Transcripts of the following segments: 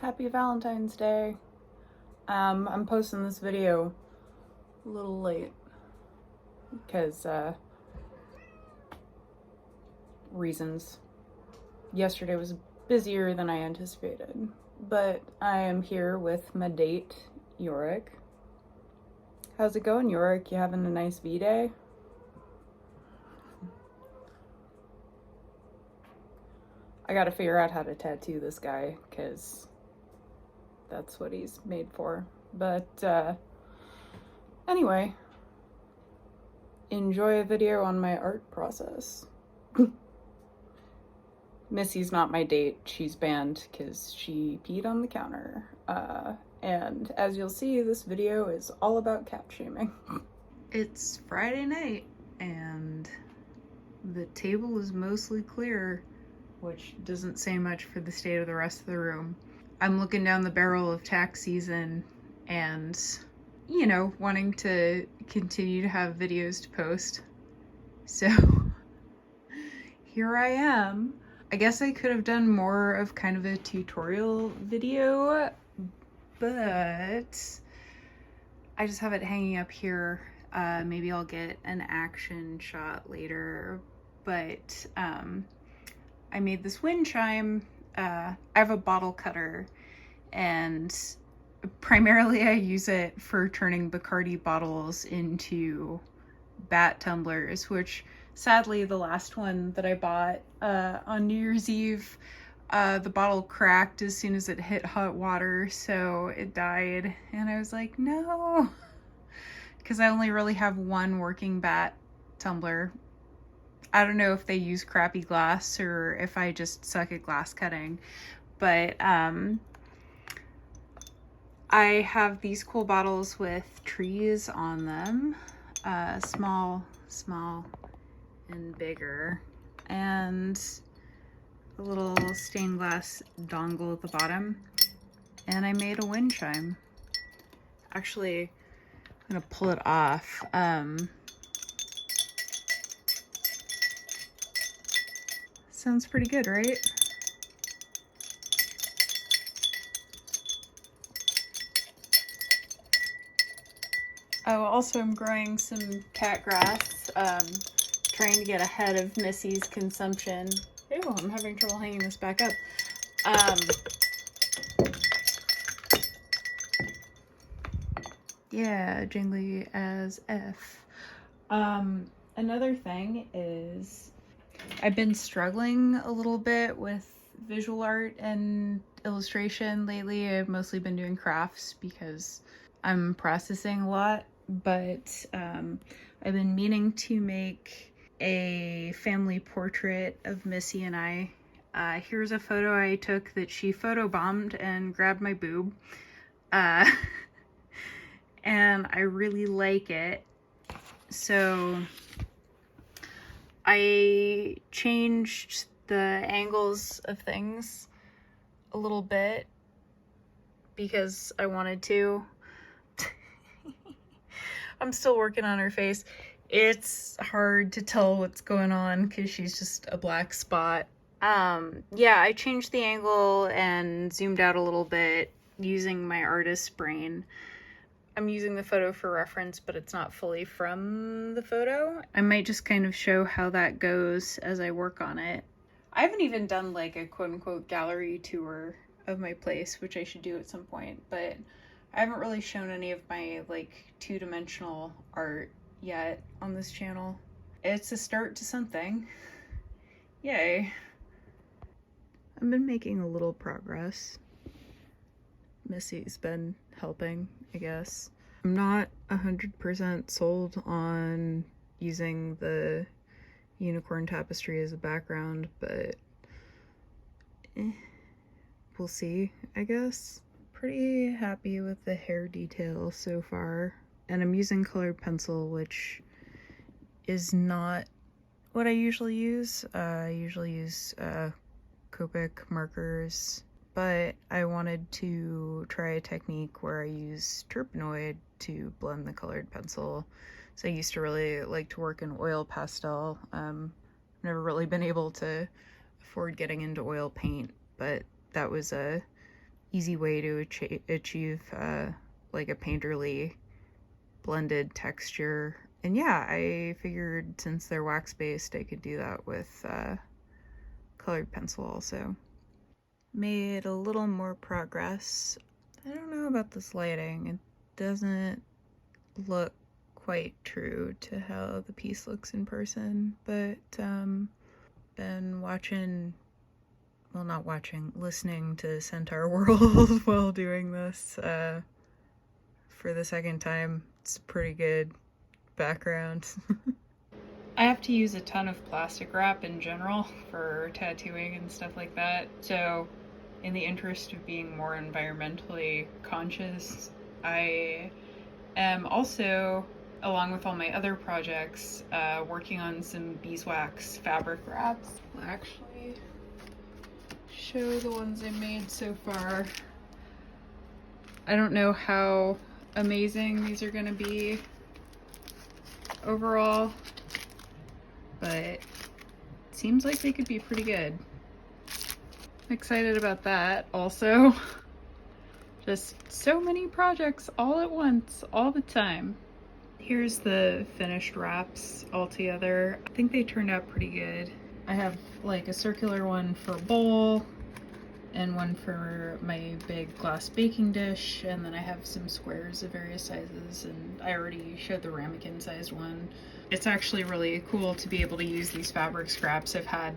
Happy Valentine's Day. I'm posting this video a little late because reasons. Yesterday was busier than I anticipated, but I am here with my date, Yorick. How's it going, Yorick? You having a nice V-Day? I gotta figure out how to tattoo this guy because that's what he's made for. But anyway, enjoy a video on my art process. Missy's not my date. She's banned because she peed on the counter. And as you'll see, this video is all about cat shaming. It's Friday night and the table is mostly clear, which doesn't say much for the state of the rest of the room. I'm looking down the barrel of tax season and, you know, wanting to continue to have videos to post. So here I am. I guess I could have done more of kind of a tutorial video, but I just have it hanging up here. Maybe I'll get an action shot later, but I made this wind chime. I have a bottle cutter and primarily I use it for turning Bacardi bottles into bat tumblers, which sadly the last one that I bought on New Year's Eve, the bottle cracked as soon as it hit hot water, so it died. And I was like, no, because I only really have one working bat tumbler. I don't know if they use crappy glass or if I just suck at glass cutting, but I have these cool bottles with trees on them, small, and bigger, and a little stained glass dongle at the bottom, and I made a wind chime. Actually, I'm gonna pull it off. Sounds pretty good, right? Oh, also I'm growing some cat grass, trying to get ahead of Missy's consumption. Ew, I'm having trouble hanging this back up. Yeah, jingly as F. Another thing is I've been struggling a little bit with visual art and illustration lately. I've mostly been doing crafts because I'm processing a lot, but I've been meaning to make a family portrait of Missy and I. Here's a photo I took that she photobombed and grabbed my boob. And I really like it. So I changed the angles of things a little bit because I wanted to. I'm still working on her face. It's hard to tell what's going on because she's just a black spot. Yeah, I changed the angle and zoomed out a little bit using my artist's brain. I'm using the photo for reference, but it's not fully from the photo. I might just kind of show how that goes as I work on it. I haven't even done like a quote-unquote gallery tour of my place, which I should do at some point, but I haven't really shown any of my like two-dimensional art yet on this channel. It's a start to something. Yay. I've been making a little progress. Missy's been helping, I guess. I'm not 100% sold on using the unicorn tapestry as a background, but we'll see, I guess. Pretty happy with the hair detail so far. And I'm using colored pencil, which is not what I usually use. I usually use Copic markers, but I wanted to try a technique where I use terpenoid to blend the colored pencil. So I used to really like to work in oil pastel. Never really been able to afford getting into oil paint, but that was a easy way to achieve like a painterly blended texture. And yeah, I figured since they're wax based, I could do that with colored pencil also. Made a little more progress. I don't know about this lighting. It doesn't look quite true to how the piece looks in person, but been watching, well, not watching, listening to Centaur World while doing this for the second time. It's a pretty good background. I have to use a ton of plastic wrap in general for tattooing and stuff like that, so in the interest of being more environmentally conscious, I am also, along with all my other projects, working on some beeswax fabric wraps. I'll actually show the ones I made so far. I don't know how amazing these are going to be overall, but it seems like they could be pretty good. I'm excited about that also. Just so many projects all at once, all the time. Here's the finished wraps all together. I think they turned out pretty good. I have like a circular one for a bowl and one for my big glass baking dish, and then I have some squares of various sizes, and I already showed the ramekin sized one. It's actually really cool to be able to use these fabric scraps. I've had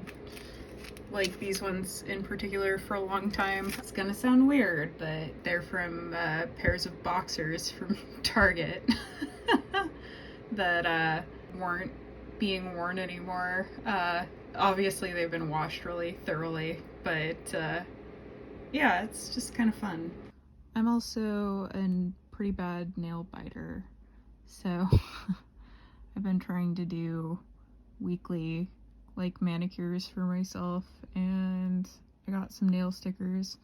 like these ones in particular for a long time. It's gonna sound weird, but they're from pairs of boxers from Target that weren't being worn anymore. Obviously they've been washed really thoroughly, but yeah, it's just kind of fun. I'm also a pretty bad nail biter, so I've been trying to do weekly like manicures for myself, and I got some nail stickers.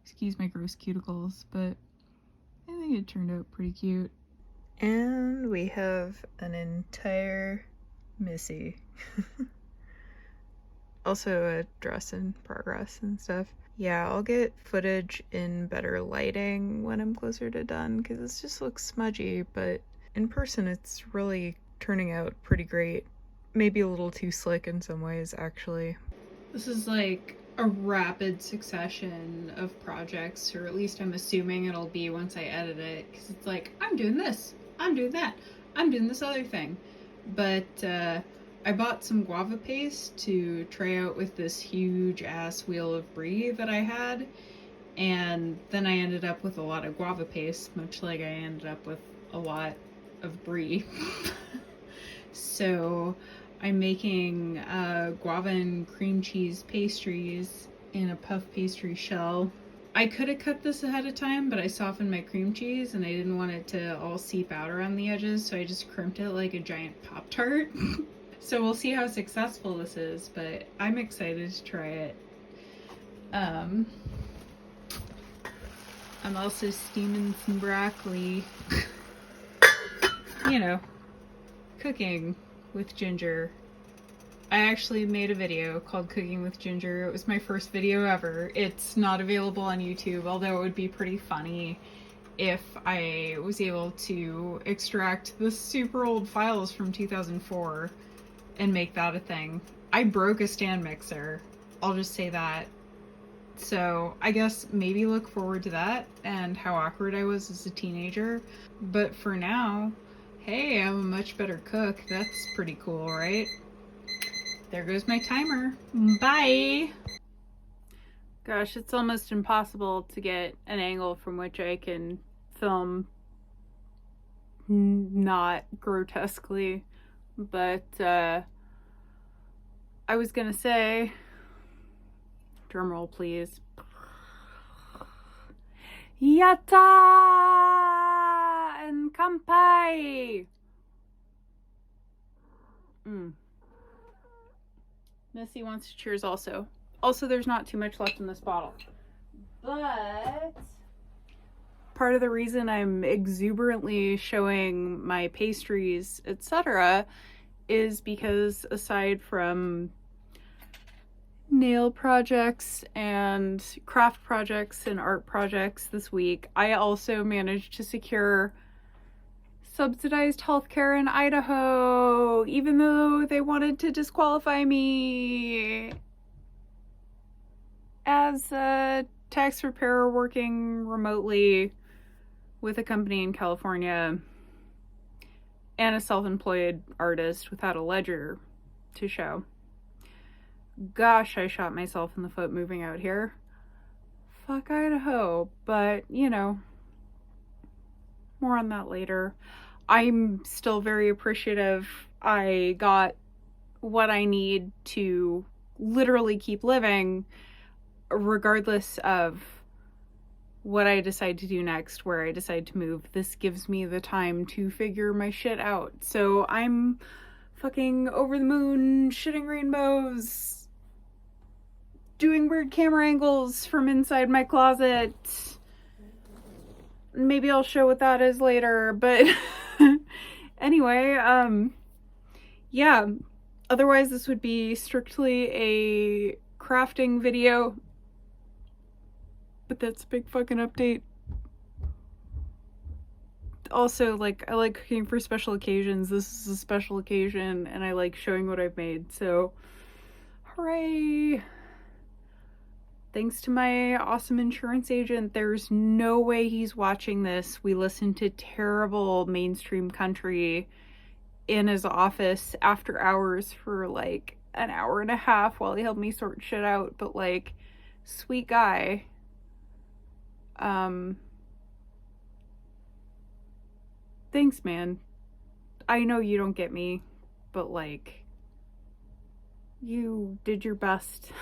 Excuse my gross cuticles, but I think it turned out pretty cute. And we have an entire Missy. Also a dress in progress and stuff. Yeah, I'll get footage in better lighting when I'm closer to done, because this just looks smudgy, but in person it's really turning out pretty great. Maybe a little too slick in some ways, actually. This is like a rapid succession of projects, or at least I'm assuming it'll be once I edit it, because it's like, I'm doing this, I'm doing that, I'm doing this other thing. But I bought some guava paste to try out with this huge ass wheel of brie that I had, and then I ended up with a lot of guava paste, much like I ended up with a lot of brie. So I'm making guava and cream cheese pastries in a puff pastry shell. I could have cut this ahead of time, but I softened my cream cheese and I didn't want it to all seep out around the edges, so I just crimped it like a giant Pop-Tart. So we'll see how successful this is, but I'm excited to try it. I'm also steaming some broccoli. You know, cooking with ginger. I actually made a video called Cooking with Ginger. It was my first video ever. It's not available on YouTube, although it would be pretty funny if I was able to extract the super old files from 2004 and make that a thing. I broke a stand mixer. I'll just say that. So I guess maybe look forward to that and how awkward I was as a teenager. But for now, hey, I'm a much better cook. That's pretty cool, right? There goes my timer. Bye! Gosh, it's almost impossible to get an angle from which I can film not grotesquely, but I was gonna say, drumroll please. Yatta and kampai! Missy wants to cheers also. Also, there's not too much left in this bottle. But part of the reason I'm exuberantly showing my pastries, etc., is because aside from nail projects and craft projects and art projects this week. I also managed to secure subsidized healthcare in Idaho, even though they wanted to disqualify me as a tax preparer working remotely with a company in California and a self-employed artist without a ledger to show. Gosh, I shot myself in the foot moving out here. Fuck Idaho, but you know, more on that later. I'm still very appreciative. I got what I need to literally keep living, regardless of what I decide to do next, where I decide to move. This gives me the time to figure my shit out. So I'm fucking over the moon, shitting rainbows, doing weird camera angles from inside my closet. Maybe I'll show what that is later, but anyway, yeah, otherwise this would be strictly a crafting video, but that's a big fucking update. Also, like, I like cooking for special occasions. This is a special occasion, and I like showing what I've made, so hooray! Thanks to my awesome insurance agent. There's no way he's watching this. We listened to terrible mainstream country in his office after hours for like an hour and a half while he helped me sort shit out, but like, sweet guy. Thanks, man. I know you don't get me, but like, you did your best.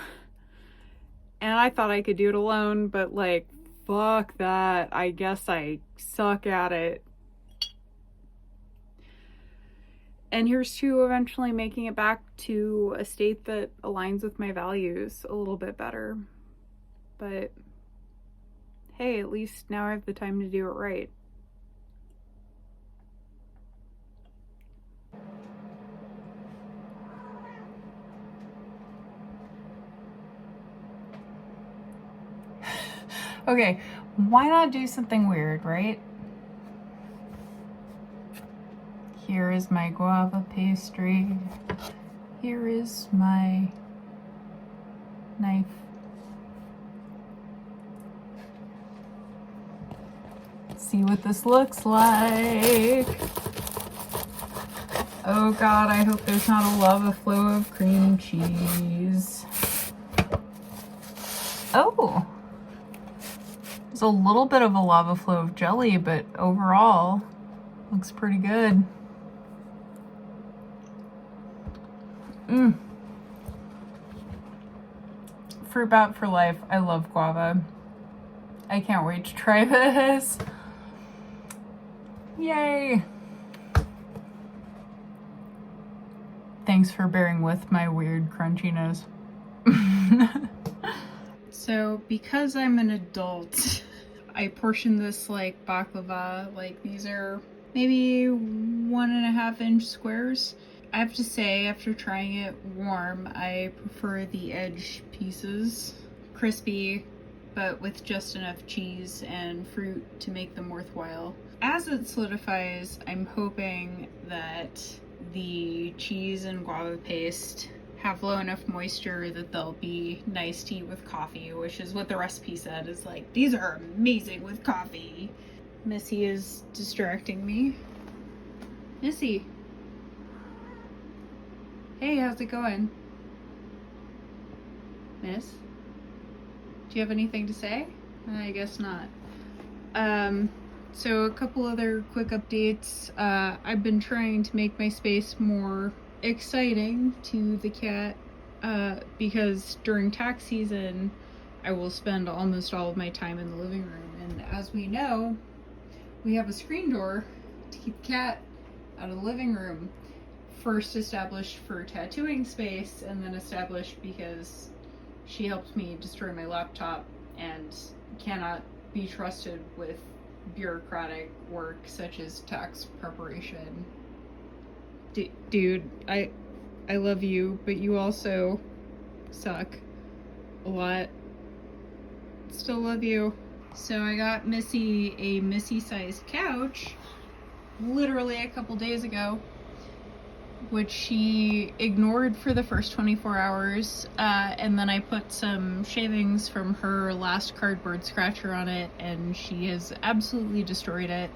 And I thought I could do it alone, but like, fuck that. I guess I suck at it. And here's to eventually making it back to a state that aligns with my values a little bit better. But hey, at least now I have the time to do it right. Okay, why not do something weird, right? Here is my guava pastry. Here is my knife. See what this looks like. Oh God, I hope there's not a lava flow of cream cheese. Oh! There's a little bit of a lava flow of jelly, but overall, looks pretty good. Fruit bat for life. I love guava. I can't wait to try this. Yay! Thanks for bearing with my weird crunchiness. So, because I'm an adult, I portion this like baklava. Like, these are maybe 1.5 inch squares. I have to say, after trying it warm, I prefer the edge pieces. Crispy, but with just enough cheese and fruit to make them worthwhile. As it solidifies, I'm hoping that the cheese and guava paste have low enough moisture that they'll be nice to eat with coffee, which is what the recipe said, is like, these are amazing with coffee. Missy is distracting me. Missy. Hey, how's it going? Miss? Do you have anything to say? I guess not. So a couple other quick updates. I've been trying to make my space more exciting to the cat, because during tax season, I will spend almost all of my time in the living room. And as we know, we have a screen door to keep the cat out of the living room. First established for tattooing space, and then established because she helped me destroy my laptop and cannot be trusted with bureaucratic work such as tax preparation. Dude, I love you, but you also suck. a lot. Still love you. So I got Missy a Missy-sized couch literally a couple days ago, which she ignored for the first 24 hours, and then I put some shavings from her last cardboard scratcher on it, and she has absolutely destroyed it.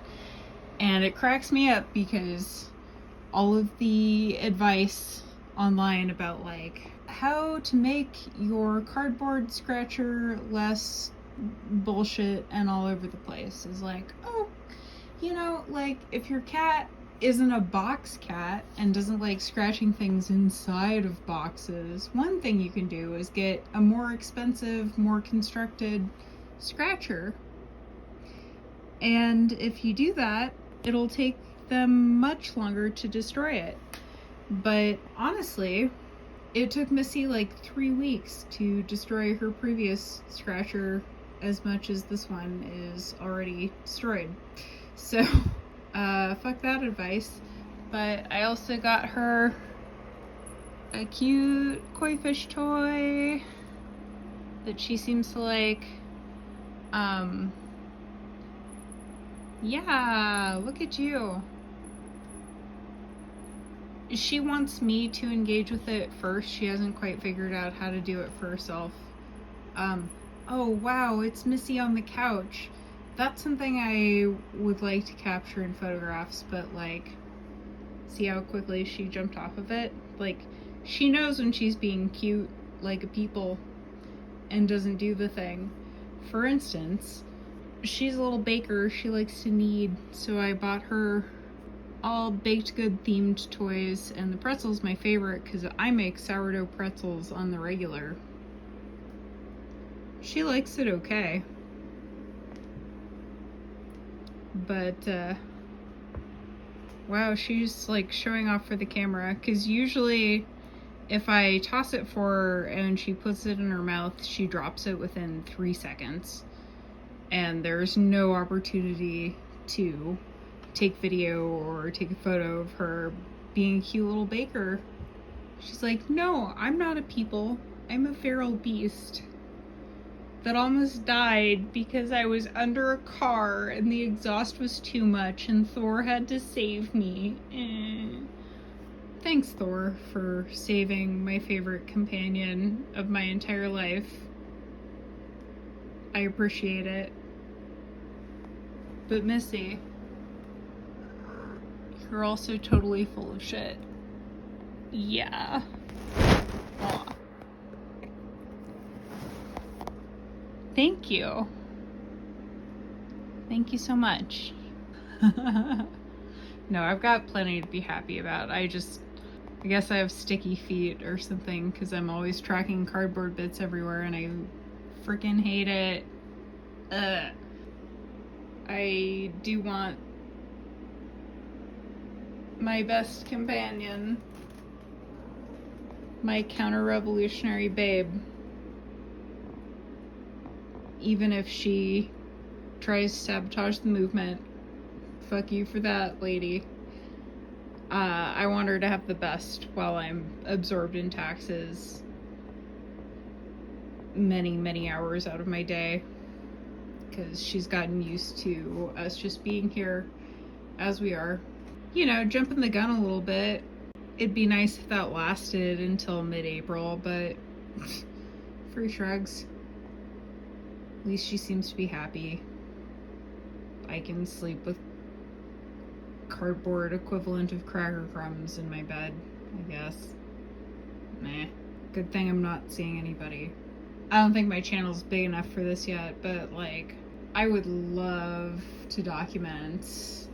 And it cracks me up because all of the advice online about like how to make your cardboard scratcher less bullshit and all over the place is like, oh, you know, like if your cat isn't a box cat and doesn't like scratching things inside of boxes, one thing you can do is get a more expensive, more constructed scratcher. And if you do that, it'll take them much longer to destroy it. But honestly, it took Missy like 3 weeks to destroy her previous scratcher as much as this one is already destroyed. So, fuck that advice. But I also got her a cute koi fish toy that she seems to like. Yeah, look at you. She wants me to engage with it first. She hasn't quite figured out how to do it for herself. Oh wow, it's Missy on the couch. That's something I would like to capture in photographs, but like, see how quickly she jumped off of it? Like, she knows when she's being cute like a people and doesn't do the thing. For instance, she's a little baker, she likes to knead, so I bought her all baked good themed toys, and the pretzel's my favorite because I make sourdough pretzels on the regular. She likes it okay. But, wow, she's like showing off for the camera, because usually if I toss it for her and she puts it in her mouth, she drops it within 3 seconds. And there's no opportunity to take video or take a photo of her being a cute little baker. She's like, no, I'm not a people. I'm a feral beast that almost died because I was under a car and the exhaust was too much and Thor had to save me. Thanks, Thor, for saving my favorite companion of my entire life. I appreciate it. But Missy, you're also totally full of shit. Yeah. Aw. Thank you. Thank you so much. No, I've got plenty to be happy about. I guess I have sticky feet or something because I'm always tracking cardboard bits everywhere and I freaking hate it. I do want my best companion, my counter-revolutionary babe, even if she tries to sabotage the movement. Fuck you for that, lady. I want her to have the best while I'm absorbed in taxes many, many hours out of my day, because she's gotten used to us just being here as we are. You know, jumping the gun a little bit. It'd be nice if that lasted until mid-April, but free shrugs. At least she seems to be happy. I can sleep with cardboard equivalent of cracker crumbs in my bed, I guess. Meh. Good thing I'm not seeing anybody. I don't think my channel's big enough for this yet, but like, I would love to document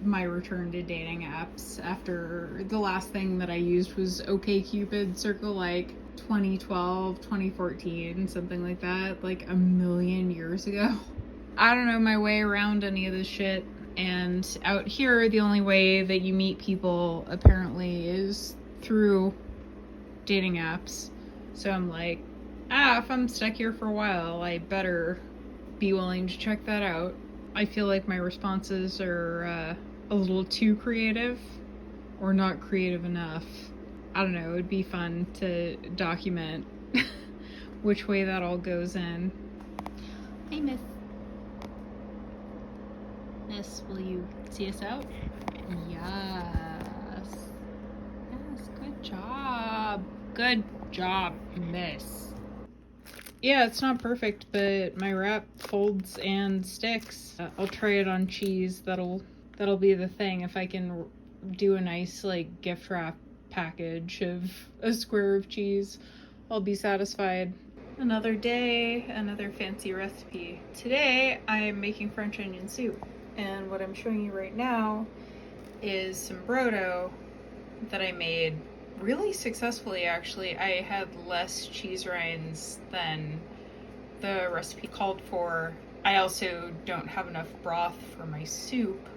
my return to dating apps after the last thing that I used was OkCupid circa like 2012, 2014, something like that, like a million years ago. I don't know my way around any of this shit, and out here the only way that you meet people apparently is through dating apps. So I'm like, if I'm stuck here for a while, I better be willing to check that out. I feel like my responses are a little too creative or not creative enough. I don't know, it would be fun to document which way that all goes in. Hey, Miss. Miss, will you see us out? Yes. Yes, good job. Good job, Miss. Yeah, it's not perfect, but my wrap folds and sticks. I'll try it on cheese. That'll be the thing. If I can do a nice like gift wrap package of a square of cheese, I'll be satisfied. Another day, another fancy recipe. Today I'm making French onion soup, and what I'm showing you right now is some brodo that I made really successfully. Actually, I had less cheese rinds than the recipe called for. I also don't have enough broth for my soup,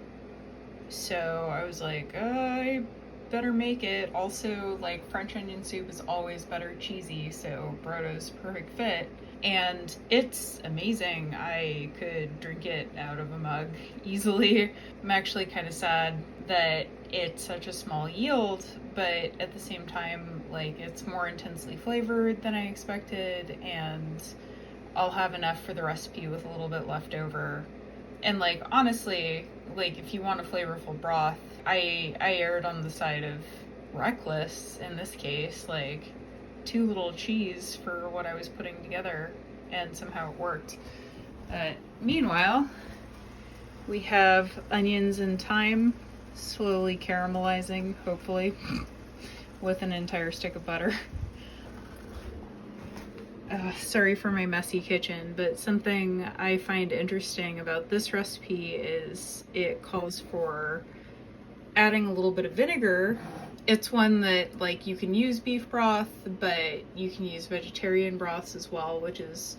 so I was like, I better make it. Also, like, French onion soup is always better cheesy, so brodo's perfect fit. And it's amazing. I could drink it out of a mug easily. I'm actually kind of sad that it's such a small yield, but at the same time, like, it's more intensely flavored than I expected, and I'll have enough for the recipe with a little bit left over. And like, honestly, like, if you want a flavorful broth, I erred on the side of reckless in this case. Like, too little cheese for what I was putting together, and somehow it worked. Meanwhile, we have onions and thyme slowly caramelizing, hopefully, with an entire stick of butter. Sorry for my messy kitchen, but something I find interesting about this recipe is it calls for adding a little bit of vinegar. It's one that, like, you can use beef broth, but you can use vegetarian broths as well, which is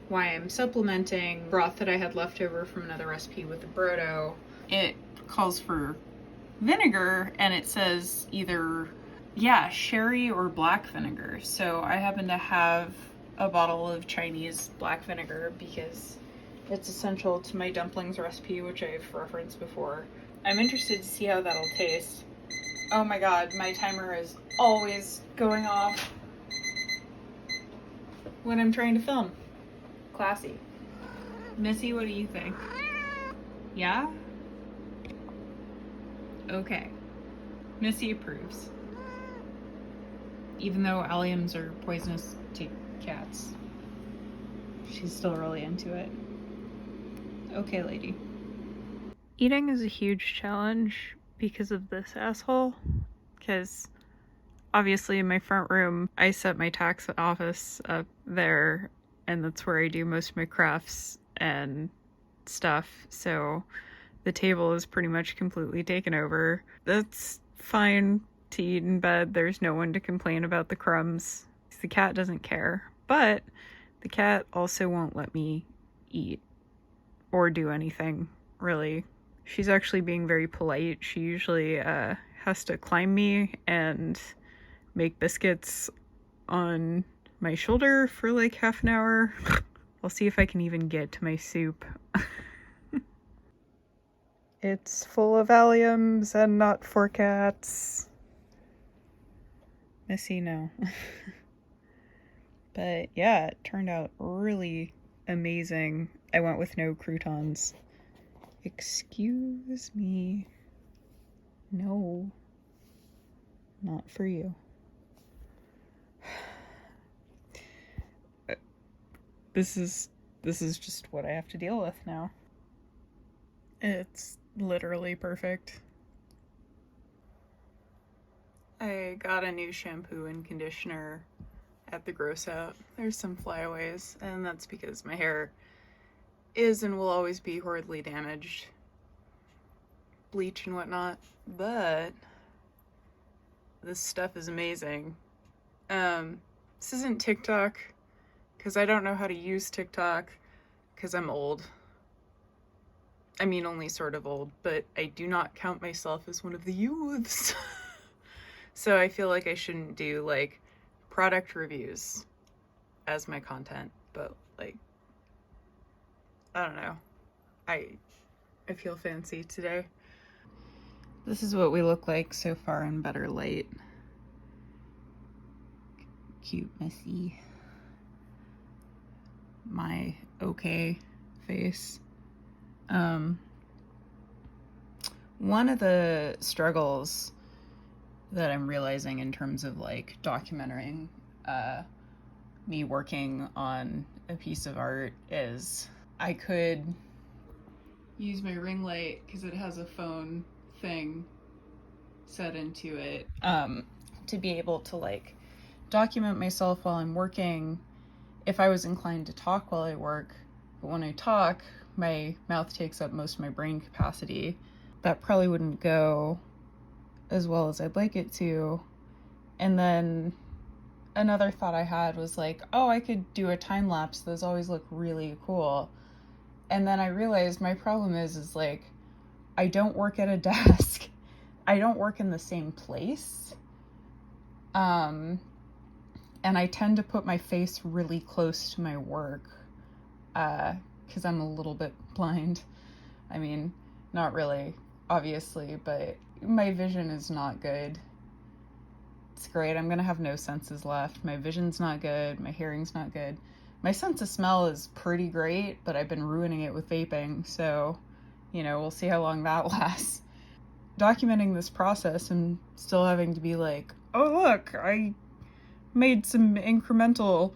why I'm supplementing broth that I had left over from another recipe with the brodo. It calls for vinegar, and it says either, sherry or black vinegar. So I happen to have a bottle of Chinese black vinegar because it's essential to my dumplings recipe, which I've referenced before. I'm interested to see how that'll taste. Oh my god, my timer is always going off when I'm trying to film. Classy. Missy, what do you think? Yeah? Okay. Missy approves. Even though alliums are poisonous to cats, she's still really into it. Okay, lady. Eating is a huge challenge because of this asshole. Because obviously in my front room, I set my tax office up there, and that's where I do most of my crafts and stuff. So the table is pretty much completely taken over. That's fine to eat in bed. There's no one to complain about the crumbs. The cat doesn't care, but the cat also won't let me eat or do anything, really. She's actually being very polite. She usually has to climb me and make biscuits on my shoulder for like half an hour. I'll see if I can even get to my soup. It's full of alliums and not for cats. Missy, no. But yeah, it turned out really amazing. I went with no croutons. Excuse me. No. Not for you. This is just what I have to deal with now. It's literally perfect. I got a new shampoo and conditioner at the gross out. There's some flyaways, and that's because my hair is and will always be horribly damaged. Bleach and whatnot, but this stuff is amazing. This isn't TikTok, because I don't know how to use TikTok, because I'm old. I mean, only sort of old, but I do not count myself as one of the youths. So I feel like I shouldn't do, like, product reviews as my content, but, like, I don't know. I feel fancy today. This is what we look like so far in better light. Cute Missy. my okay face. One of the struggles that I'm realizing in terms of like documenting me working on a piece of art is I could use my ring light because it has a phone thing set into it to be able to like document myself while I'm working if I was inclined to talk while I work. But when I talk, my mouth takes up most of my brain capacity. That probably wouldn't go as well as I'd like it to. And then another thought I had was like, oh, I could do a time lapse. Those always look really cool. And then I realized my problem is like, I don't work at a desk. I don't work in the same place. And I tend to put my face really close to my work because I'm a little bit blind. I mean, not really, obviously, but my vision is not good. It's great. I'm going to have no senses left. My vision's not good. My hearing's not good. My sense of smell is pretty great, but I've been ruining it with vaping, so, we'll see how long that lasts. Documenting this process and still having to be like, oh, look, I made some incremental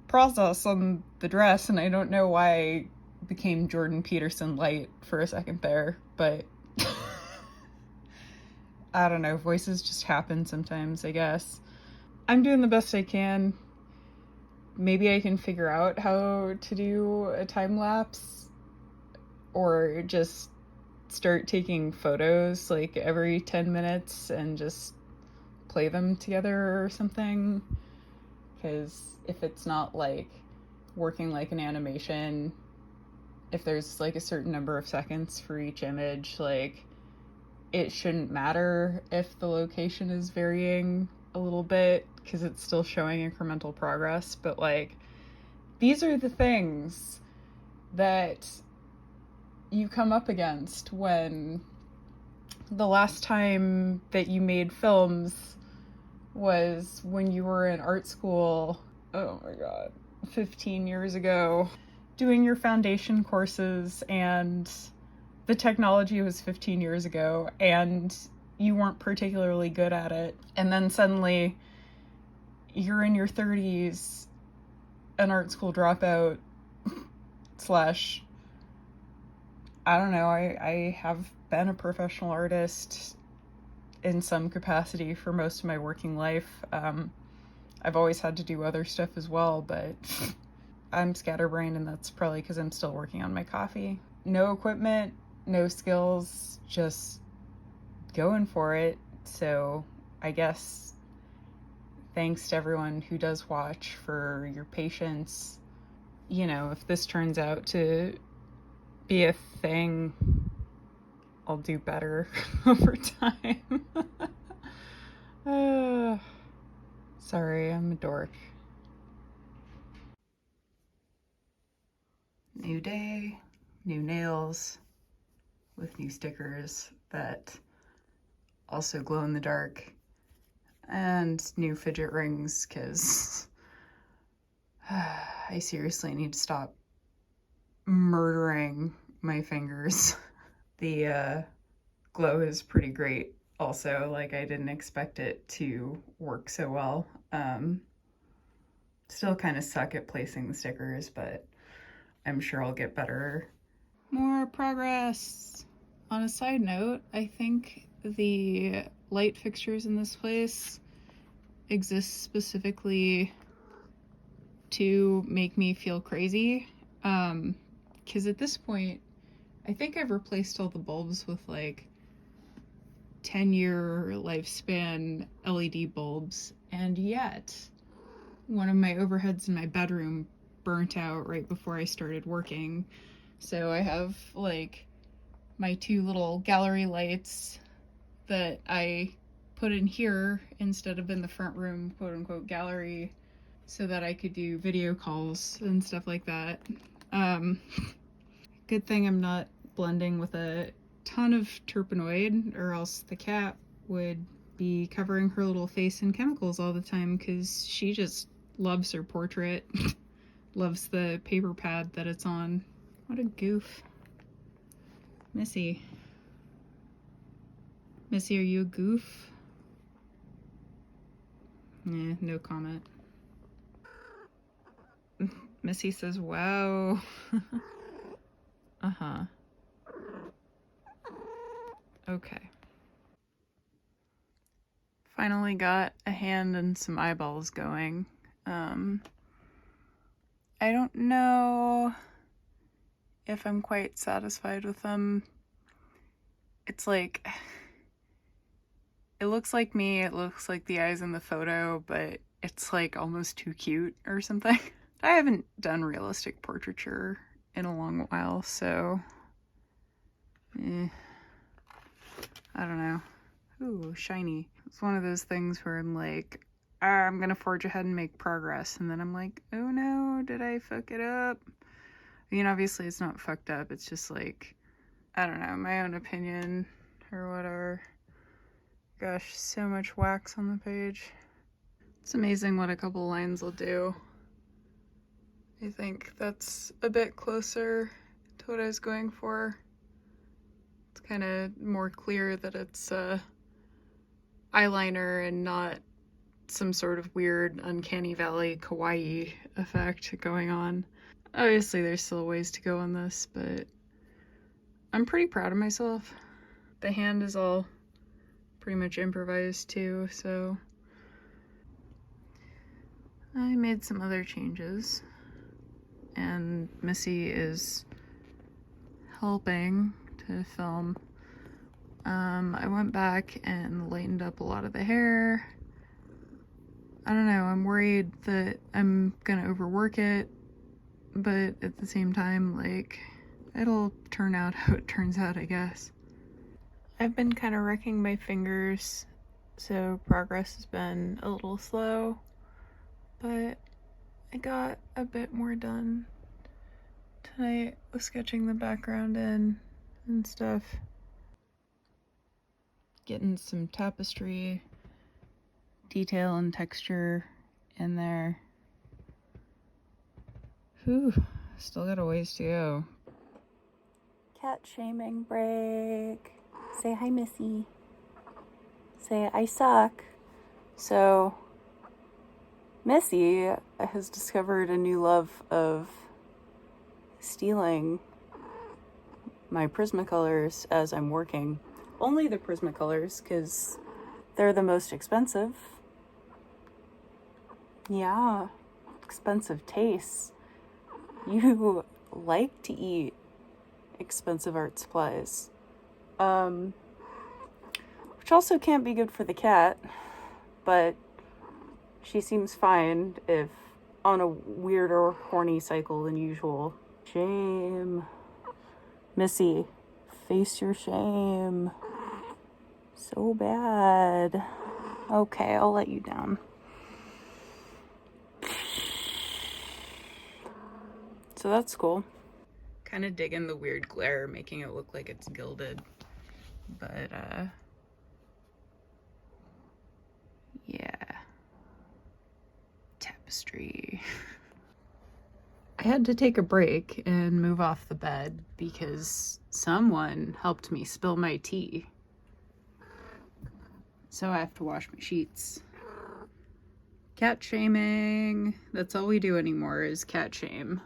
process on the dress, and I don't know why I became Jordan Peterson light for a second there, but I don't know, voices just happen sometimes, I guess. I'm doing the best I can. Maybe I can figure out how to do a time lapse or just start taking photos like every 10 minutes and just play them together or something. Because if it's not like working like an animation, if there's like a certain number of seconds for each image, like it shouldn't matter if the location is varying a little bit because it's still showing incremental progress. But like, these are the things that you come up against when the last time that you made films was when you were in art school, oh my god, 15 years ago, doing your foundation courses, and the technology was 15 years ago and you weren't particularly good at it. And then suddenly you're in your 30s, an art school dropout slash, I don't know, I have been a professional artist in some capacity for most of my working life. I've always had to do other stuff as well, but I'm scatterbrained, and that's probably because I'm still working on my coffee. No equipment, no skills, just going for it. So I guess thanks to everyone who does watch for your patience. If this turns out to be a thing, I'll do better over time. Sorry, I'm a dork. New day, new nails with new stickers that also glow in the dark, and new fidget rings because I seriously need to stop murdering my fingers. The glow is pretty great also. Like, I didn't expect it to work so well. Still kind of suck at placing the stickers, but I'm sure I'll get better. More progress. On a side note, I think the light fixtures in this place exist specifically to make me feel crazy. Because at this point, I think I've replaced all the bulbs with like 10-year lifespan LED bulbs, and yet one of my overheads in my bedroom burnt out right before I started working. So I have like my two little gallery lights that I put in here instead of in the front room, quote unquote, gallery, so that I could do video calls and stuff like that. Good thing I'm not blending with a ton of terpenoid, or else the cat would be covering her little face in chemicals all the time because she just loves her portrait. loves the paper pad that it's on. What a goof. Missy. Missy, are you a goof? No comment. Missy says, wow. Uh-huh. Okay. Finally got a hand and some eyeballs going. I don't know if I'm quite satisfied with them. It's like, it looks like me, it looks like the eyes in the photo, but it's like almost too cute or something. I haven't done realistic portraiture in a long while, so I don't know. Ooh, shiny. It's one of those things where I'm like, I'm gonna forge ahead and make progress, and then I'm like, oh no, did I fuck it up? I mean, obviously it's not fucked up, it's just like, I don't know, my own opinion or whatever. Gosh, so much wax on the page. It's amazing what a couple lines will do. I think that's a bit closer to what I was going for. It's kind of more clear that it's eyeliner and not some sort of weird uncanny valley kawaii effect going on. Obviously there's still ways to go on this, but I'm pretty proud of myself. The hand is all pretty much improvised too, so I made some other changes, and Missy is helping to film. I went back and lightened up a lot of the hair. I don't know, I'm worried that I'm gonna overwork it, but at the same time, like, it'll turn out how it turns out, I guess. I've been kind of wrecking my fingers, so progress has been a little slow, but I got a bit more done tonight with sketching the background in and stuff. Getting some tapestry detail and texture in there. Whew, still got a ways to go. Cat shaming break. Say hi, Missy. Say I suck. So, Missy has discovered a new love of stealing my Prismacolors as I'm working. Only the Prismacolors, because they're the most expensive. Yeah, expensive tastes. You like to eat expensive art supplies. Which also can't be good for the cat, but she seems fine if on a weirder horny cycle than usual. Shame. Missy, face your shame. So bad. Okay, I'll let you down. So that's cool. Kind of digging the weird glare, making it look like it's gilded. But, yeah. Tapestry. I had to take a break and move off the bed because someone helped me spill my tea. So I have to wash my sheets. Cat shaming. That's all we do anymore is cat shame.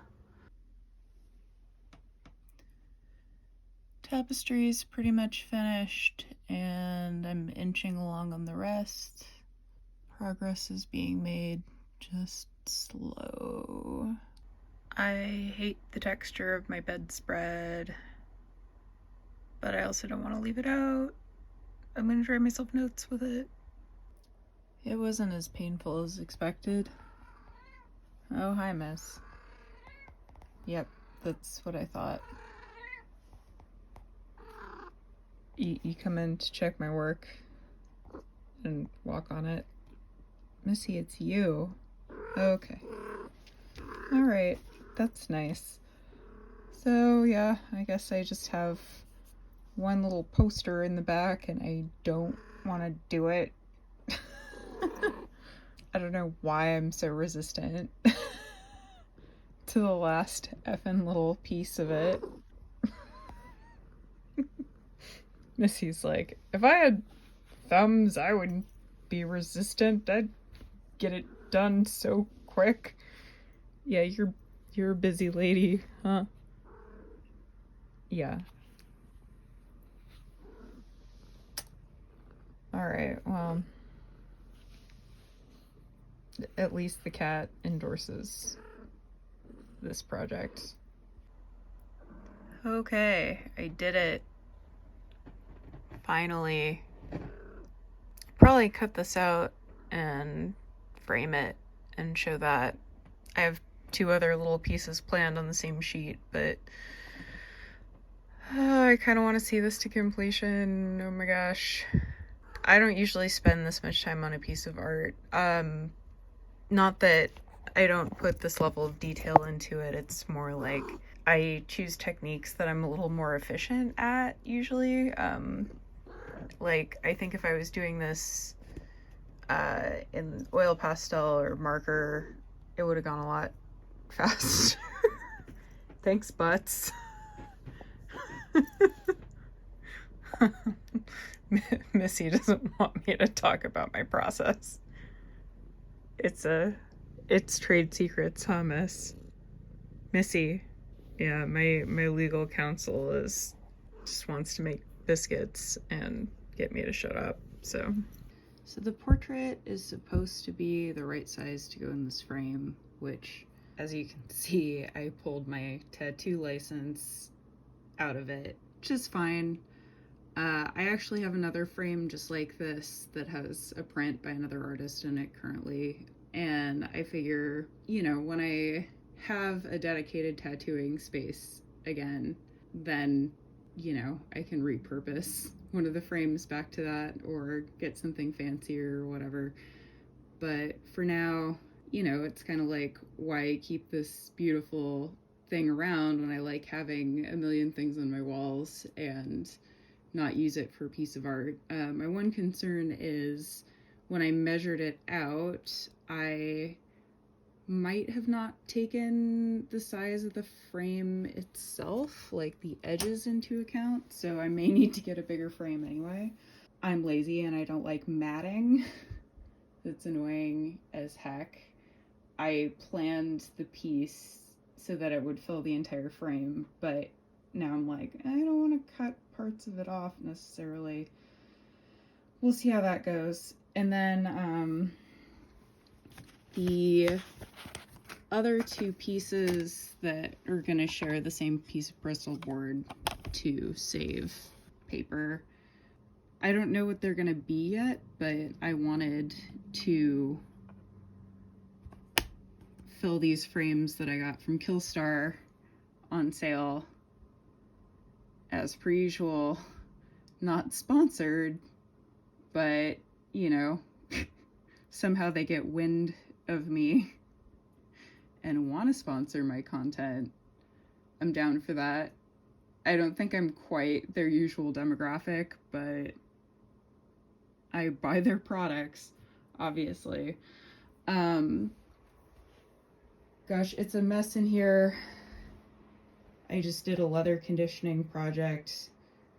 Tapestry's pretty much finished and I'm inching along on the rest. Progress is being made, just slow. I hate the texture of my bedspread, but I also don't want to leave it out. I'm gonna try myself notes with it. It wasn't as painful as expected. Oh, hi, miss. Yep, that's what I thought. You come in to check my work and walk on it. Missy, it's you. Okay. Alright, that's nice. So, yeah, I guess I just have one little poster in the back and I don't want to do it. I don't know why I'm so resistant to the last effing little piece of it. Missy's like, if I had thumbs, I wouldn't be resistant. I'd get it done so quick. Yeah, you're a busy lady, huh? Yeah. Alright, well, at least the cat endorses this project. Okay, I did it. Finally. Probably cut this out and frame it and show that. I have 2 other little pieces planned on the same sheet, but I kind of want to see this to completion. Oh my gosh. I don't usually spend this much time on a piece of art. Not that I don't put this level of detail into it. It's more like I choose techniques that I'm a little more efficient at usually. Like, I think if I was doing this in oil pastel or marker, it would have gone a lot faster. Thanks, butts. Missy doesn't want me to talk about my process. It's trade secrets, huh, Miss? Missy. Yeah, my legal counsel just wants to make biscuits and get me to shut up, so the portrait is supposed to be the right size to go in this frame, which, as you can see, I pulled my tattoo license out of it, which is fine. I actually have another frame just like this that has a print by another artist in it currently, and I figure, you know, when I have a dedicated tattooing space again, then, you know, I can repurpose one of the frames back to that or get something fancier or whatever. But for now, you know, it's kind of like, why keep this beautiful thing around when I like having a million things on my walls and not use it for a piece of art. My one concern is when I measured it out, I might have not taken the size of the frame itself, like the edges, into account, so I may need to get a bigger frame anyway. I'm lazy and I don't like matting. It's annoying as heck. I planned the piece so that it would fill the entire frame, but now I'm like, I don't want to cut parts of it off necessarily. We'll see how that goes. And then the other 2 pieces that are going to share the same piece of Bristol board to save paper. I don't know what they're going to be yet, but I wanted to fill these frames that I got from Killstar on sale. As per usual, not sponsored, but, you know, somehow they get wind of me and want to sponsor my content. I'm down for that. I don't think I'm quite their usual demographic, but I buy their products, obviously. Gosh, it's a mess in here. I just did a leather conditioning project,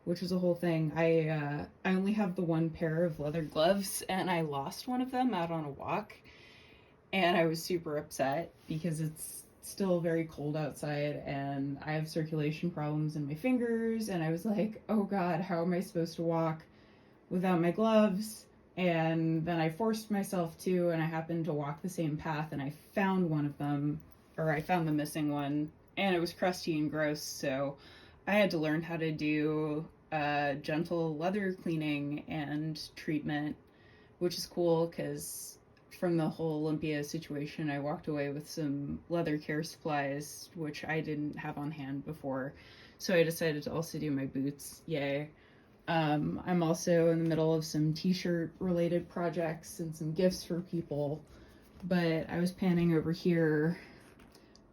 which was a whole thing. I only have the 1 pair of leather gloves, and I lost one of them out on a walk, and I was super upset because it's still very cold outside and I have circulation problems in my fingers, and I was like, oh god, how am I supposed to walk without my gloves? And then I forced myself to, and I happened to walk the same path, and I found one of them, or I found the missing one, and it was crusty and gross, so I had to learn how to do gentle leather cleaning and treatment, which is cool because from the whole Olympia situation, I walked away with some leather care supplies, which I didn't have on hand before, so I decided to also do my boots. Yay. I'm also in the middle of some t-shirt related projects and some gifts for people, but I was panning over here.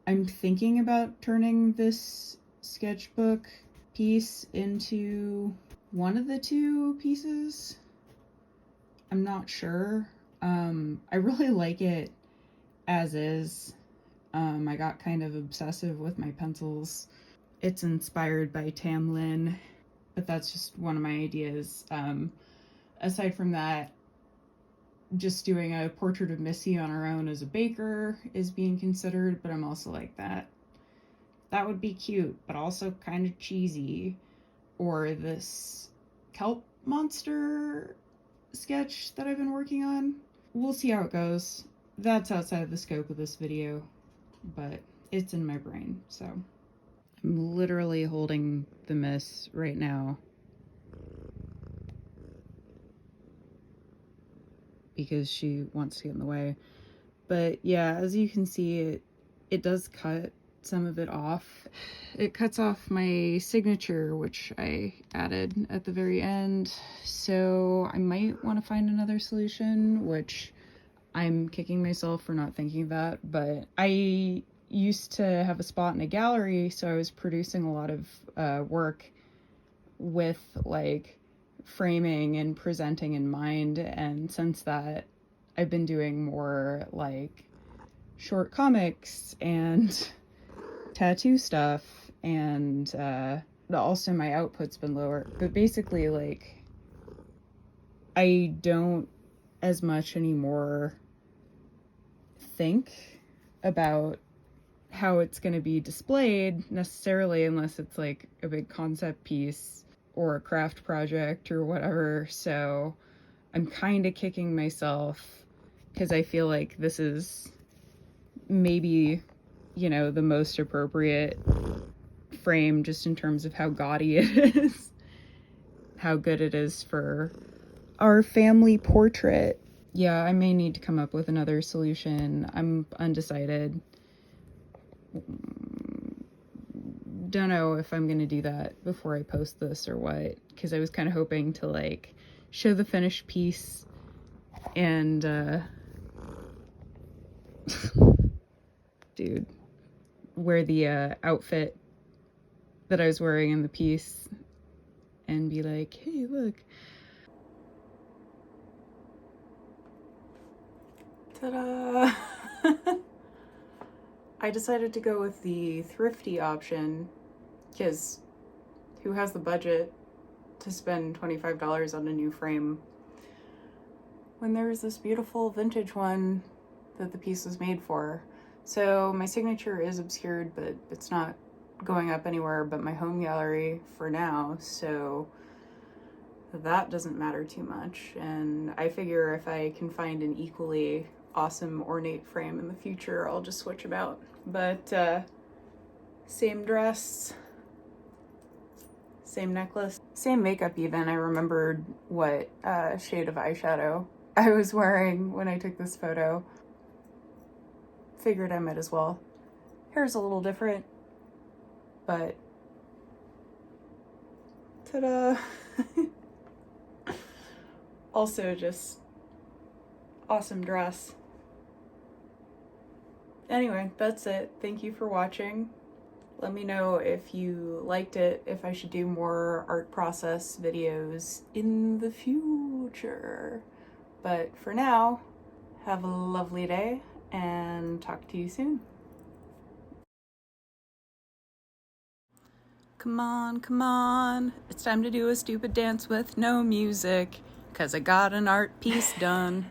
I'm thinking about turning this sketchbook piece into one of the 2 pieces. I'm not sure. I really like it as is. I got kind of obsessive with my pencils. It's inspired by Tamlin, but that's just one of my ideas. Aside from that, just doing a portrait of Missy on her own as a baker is being considered, but I'm also like, that would be cute, but also kind of cheesy. Or this kelp monster sketch that I've been working on. We'll see how it goes. That's outside of the scope of this video, but it's in my brain, so. I'm literally holding the miss right now because she wants to get in the way. But yeah, as you can see, it does cut some of it off. It cuts off my signature, which I added at the very end. So I might want to find another solution, which I'm kicking myself for not thinking of that. But I used to have a spot in a gallery, so I was producing a lot of work with like framing and presenting in mind. And since that, I've been doing more like short comics and tattoo stuff, and also my output's been lower. But basically, like, I don't as much anymore think about how it's going to be displayed necessarily, unless it's like a big concept piece or a craft project or whatever. So I'm kind of kicking myself because I feel like this is maybe, you know, the most appropriate frame just in terms of how gaudy it is, how good it is for our family portrait. Yeah, I may need to come up with another solution. I'm undecided. Don't know if I'm gonna do that before I post this or what, because I was kind of hoping to like show the finished piece and dude, wear the outfit that I was wearing in the piece and be like, hey, look. Ta-da! I decided to go with the thrifty option because who has the budget to spend $25 on a new frame when there's this beautiful vintage one that the piece was made for? So my signature is obscured, but it's not going up anywhere but my home gallery for now, so that doesn't matter too much. And I figure if I can find an equally awesome ornate frame in the future, I'll just switch about. But same dress, same necklace, same makeup even. I remembered what shade of eyeshadow I was wearing when I took this photo. Figured I might as well. Hair's a little different, but ta-da! Also just awesome dress. Anyway, that's it. Thank you for watching. Let me know if you liked it, if I should do more art process videos in the future. But for now, have a lovely day and talk to you soon. Come on, come on. It's time to do a stupid dance with no music, 'cause I got an art piece done.